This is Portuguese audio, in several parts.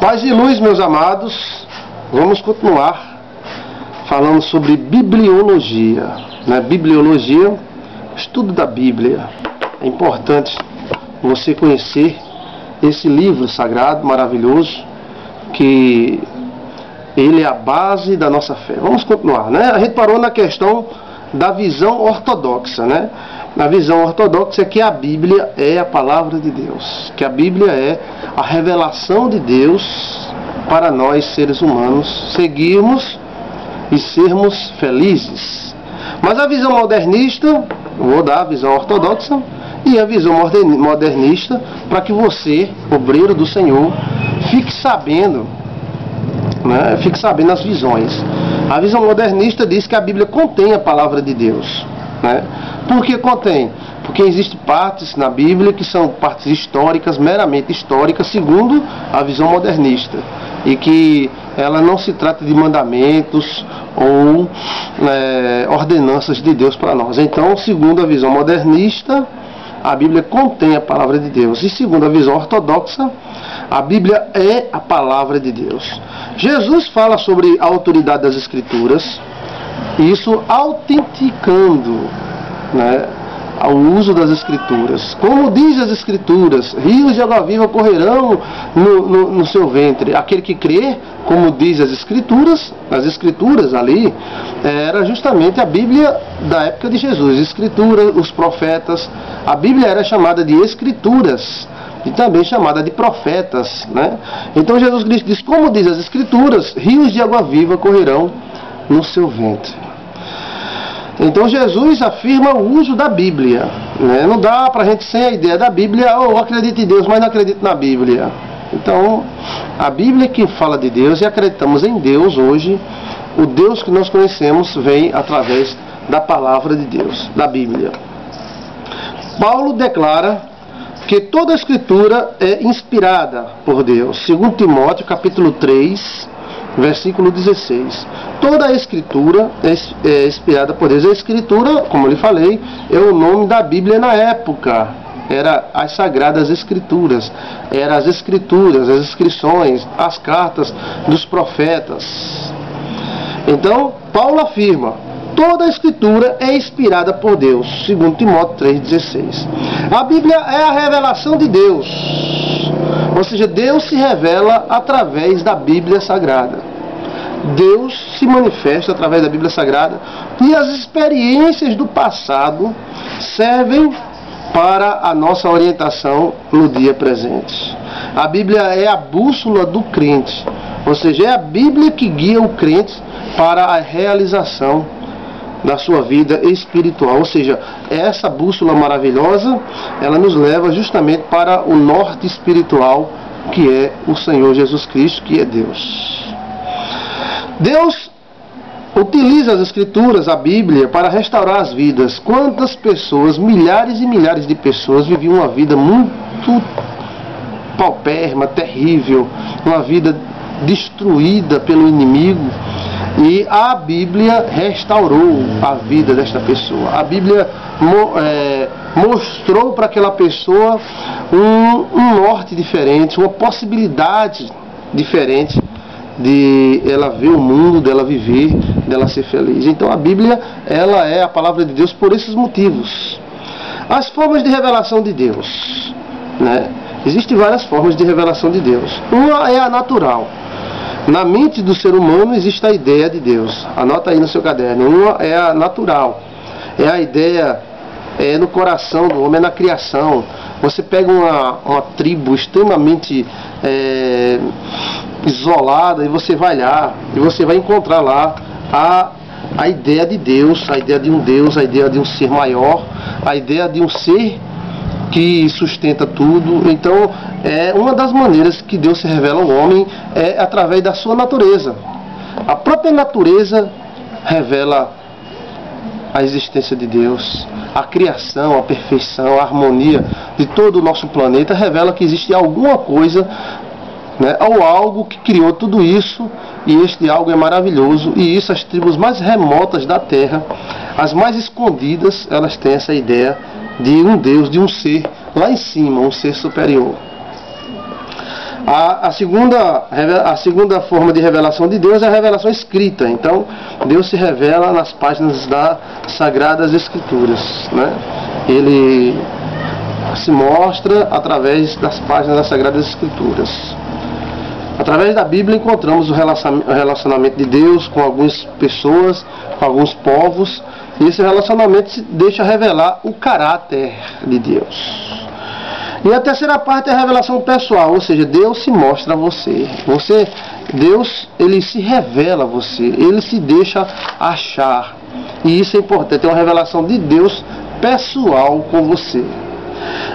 Paz e luz, meus amados. Vamos continuar falando sobre bibliologia, né? Bibliologia, estudo da Bíblia. É importante você conhecer esse livro sagrado, maravilhoso, que ele é a base da nossa fé. Vamos continuar, né? A gente parou na questão da visão ortodoxa, né? Na visão ortodoxa é que a Bíblia é a palavra de Deus, que a Bíblia é a revelação de Deus para nós seres humanos seguirmos e sermos felizes. Mas a visão modernista, vou dar a visão ortodoxa e a visão modernista, para que você, obreiro do Senhor, fique sabendo, né? Fique sabendo as visões. A visão modernista diz que a Bíblia contém a palavra de Deus, né? Por que contém? Porque existem partes na Bíblia que são partes históricas, meramente históricas, segundo a visão modernista, e que ela não se trata de mandamentos ou ordenanças de Deus para nós. Então, segundo a visão modernista, a Bíblia contém a palavra de Deus, e segundo a visão ortodoxa, a Bíblia é a palavra de Deus. Jesus fala sobre a autoridade das Escrituras, isso autenticando, né, o uso das Escrituras. Como diz as Escrituras, rios de água viva correrão no seu ventre. Aquele que crê, como diz as Escrituras ali, era justamente a Bíblia da época de Jesus. Escritura, os profetas, a Bíblia era chamada de Escrituras e também chamada de profetas, né? Então Jesus Cristo diz, como diz as Escrituras, rios de água viva correrão no seu ventre. Então Jesus afirma o uso da Bíblia, né? Não dá para a gente sem a ideia da Bíblia, eu acredito em Deus, mas não acredito na Bíblia. Então, a Bíblia é quem fala de Deus e acreditamos em Deus hoje. O Deus que nós conhecemos vem através da palavra de Deus, da Bíblia. Paulo declara que toda a Escritura é inspirada por Deus. 2 Timóteo capítulo 3, versículo 16. Toda a Escritura é inspirada por Deus. A Escritura, como eu lhe falei, é o nome da Bíblia na época. Era as Sagradas Escrituras. Eram as Escrituras, as inscrições, as cartas dos profetas. Então, Paulo afirma, toda a Escritura é inspirada por Deus. 2 Timóteo 3,16. A Bíblia é a revelação de Deus. Ou seja, Deus se revela através da Bíblia Sagrada. Deus se manifesta através da Bíblia Sagrada e as experiências do passado servem para a nossa orientação no dia presente. A Bíblia é a bússola do crente, ou seja, é a Bíblia que guia o crente para a realização da sua vida espiritual. Ou seja, essa bússola maravilhosa, ela nos leva justamente para o norte espiritual, que é o Senhor Jesus Cristo, que é Deus. Deus utiliza as Escrituras, a Bíblia, para restaurar as vidas. Quantas pessoas, milhares e milhares de pessoas, viviam uma vida muito paupérrima, terrível, uma vida destruída pelo inimigo, e a Bíblia restaurou a vida desta pessoa. A Bíblia mostrou para aquela pessoa um norte diferente, uma possibilidade diferente de ela ver o mundo, dela viver, dela ser feliz. Então a Bíblia, ela é a palavra de Deus por esses motivos. As formas de revelação de Deus, né? Existem várias formas de revelação de Deus. Uma é a natural. Na mente do ser humano existe a ideia de Deus. Anota aí no seu caderno. Uma é a natural. É a ideia no coração do homem, é na criação. Você pega uma tribo extremamente isolada e você vai lá e você vai encontrar lá a ideia de Deus, a ideia de um Deus, a ideia de um ser maior, a ideia de um ser que sustenta tudo. Então, uma das maneiras que Deus se revela ao homem é através da sua natureza. A própria natureza revela a existência de Deus. A criação, a perfeição, a harmonia de todo o nosso planeta revela que existe alguma coisa, né, ou algo que criou tudo isso, e este algo é maravilhoso. E isso, as tribos mais remotas da Terra, as mais escondidas, elas têm essa ideia de um Deus, de um ser lá em cima, um ser superior. A segunda forma de revelação de Deus é a revelação escrita. Então, Deus se revela nas páginas das Sagradas Escrituras, né? Ele se mostra através das páginas das Sagradas Escrituras. Através da Bíblia encontramos o relacionamento de Deus com algumas pessoas, com alguns povos, e esse relacionamento se deixa revelar o caráter de Deus. E a terceira parte é a revelação pessoal, ou seja, Deus se mostra a você. Deus, ele se revela a você, ele se deixa achar. E isso é importante, é uma revelação de Deus pessoal com você.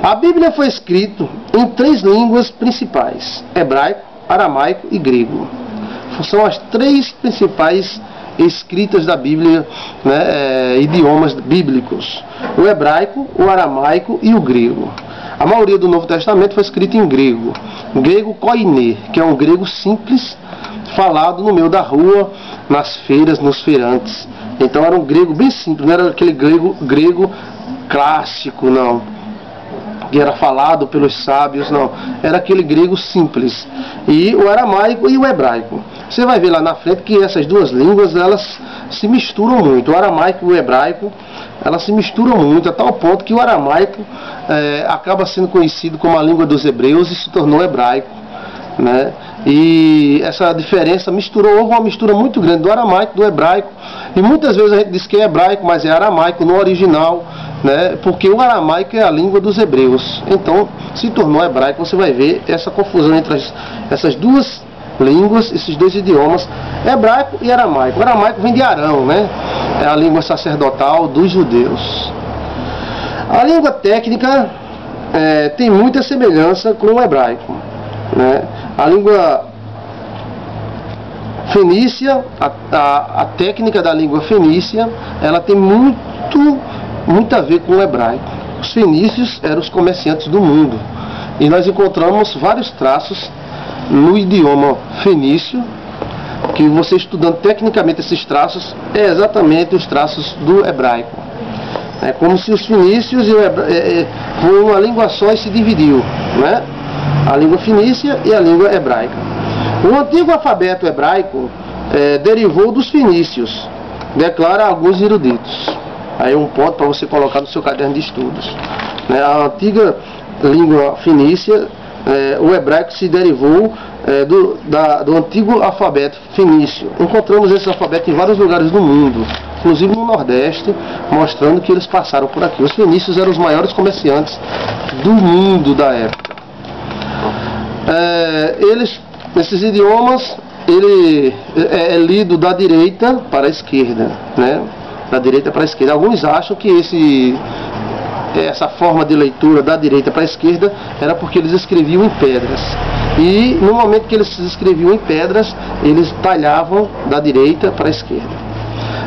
A Bíblia foi escrita em 3 línguas principais: hebraico, aramaico e grego. São as 3 principais escritas da Bíblia, né, idiomas bíblicos: o hebraico, o aramaico e o grego. A maioria do Novo Testamento foi escrita em grego. O grego koiné, que é um grego simples, falado no meio da rua, nas feiras, nos feirantes. Então era um grego bem simples, não era aquele grego clássico, não, que era falado pelos sábios, não. Era aquele grego simples. E o aramaico e o hebraico. Você vai ver lá na frente que essas 2 línguas, elas se misturam muito. O aramaico e o hebraico, elas se misturam muito, a tal ponto que o aramaico acaba sendo conhecido como a língua dos hebreus e se tornou hebraico, né? E essa diferença houve uma mistura muito grande do aramaico, do hebraico, e muitas vezes a gente diz que é hebraico, mas é aramaico no original, né? Porque o aramaico é a língua dos hebreus, então se tornou hebraico. Você vai ver essa confusão entre essas 2 línguas, esses 2 idiomas, hebraico e aramaico. O aramaico vem de Arão, né? É a língua sacerdotal dos judeus. A língua técnica tem muita semelhança com o hebraico, né? A língua fenícia, a técnica da língua fenícia, ela tem muito a ver com o hebraico. Os fenícios eram os comerciantes do mundo, e nós encontramos vários traços no idioma fenício, que você estudando tecnicamente esses traços, é exatamente os traços do hebraico. É como se os fenícios e o hebraico foi uma língua só e se dividiu, né? A língua fenícia e a língua hebraica. O antigo alfabeto hebraico derivou dos fenícios, declara alguns eruditos. Aí um ponto para você colocar no seu caderno de estudos, né? A antiga língua fenícia, o hebraico se derivou do antigo alfabeto fenício. Encontramos esse alfabeto em vários lugares do mundo, inclusive no Nordeste, mostrando que eles passaram por aqui. Os fenícios eram os maiores comerciantes do mundo da época. Esses idiomas, ele é lido da direita para a esquerda, né? Da direita para a esquerda. Alguns acham que essa forma de leitura da direita para a esquerda era porque eles escreviam em pedras. E no momento que eles escreviam em pedras, eles talhavam da direita para a esquerda.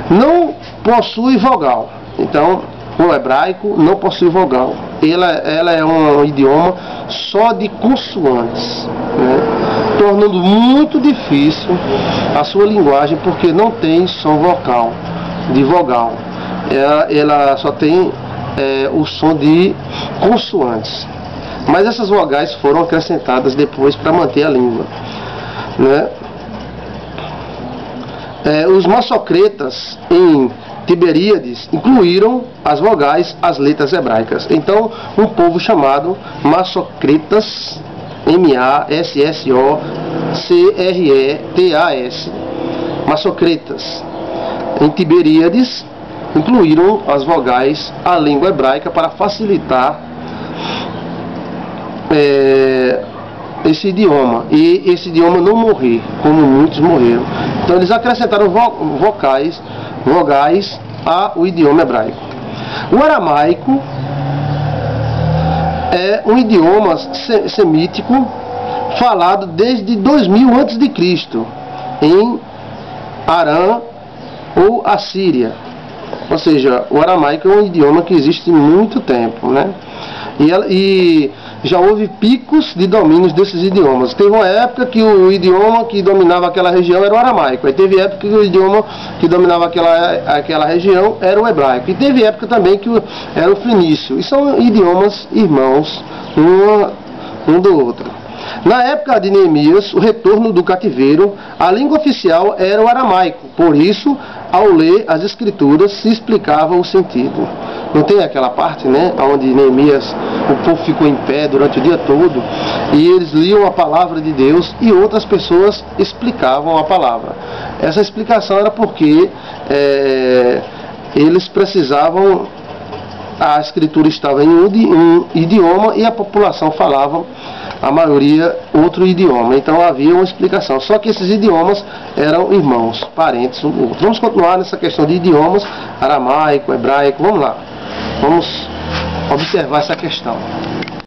Não possui vogal. Então, o hebraico não possui vogal. Ela é um idioma só de consoantes, né? Tornando muito difícil a sua linguagem, porque não tem som vocal, de vogal. Ela só tem o som de consoantes. Mas essas vogais foram acrescentadas depois para manter a língua, né? Os massocretas em Tiberíades incluíram as vogais às letras hebraicas. Então, um povo chamado massocretas, M-A-S-S-O-C-R-E-T-A-S, massocretas, em Tiberíades incluíram as vogais à língua hebraica para facilitar esse idioma, e esse idioma não morrer, como muitos morreram. Então eles acrescentaram vogais ao idioma hebraico. O aramaico é um idioma semítico falado desde 2000 a.C. em Arã ou Assíria. Ou seja, o aramaico é um idioma que existe há muito tempo, né? E já houve picos de domínios desses idiomas. Teve uma época que o idioma que dominava aquela região era o aramaico. Aí teve época que o idioma que dominava aquela região era o hebraico. E teve época também que era o fenício. E são idiomas irmãos, um do outro. Na época de Neemias, o retorno do cativeiro, a língua oficial era o aramaico. Por isso, ao ler as escrituras, se explicava o sentido. Não tem aquela parte, né, onde Neemias, o povo ficou em pé durante o dia todo e eles liam a palavra de Deus e outras pessoas explicavam a palavra. Essa explicação era porque eles precisavam, a escritura estava em um idioma e a população falava, a maioria, outro idioma. Então havia uma explicação. Só que esses idiomas eram irmãos, parentes um do outro. Vamos continuar nessa questão de idiomas, aramaico, hebraico. Vamos lá. Vamos observar essa questão.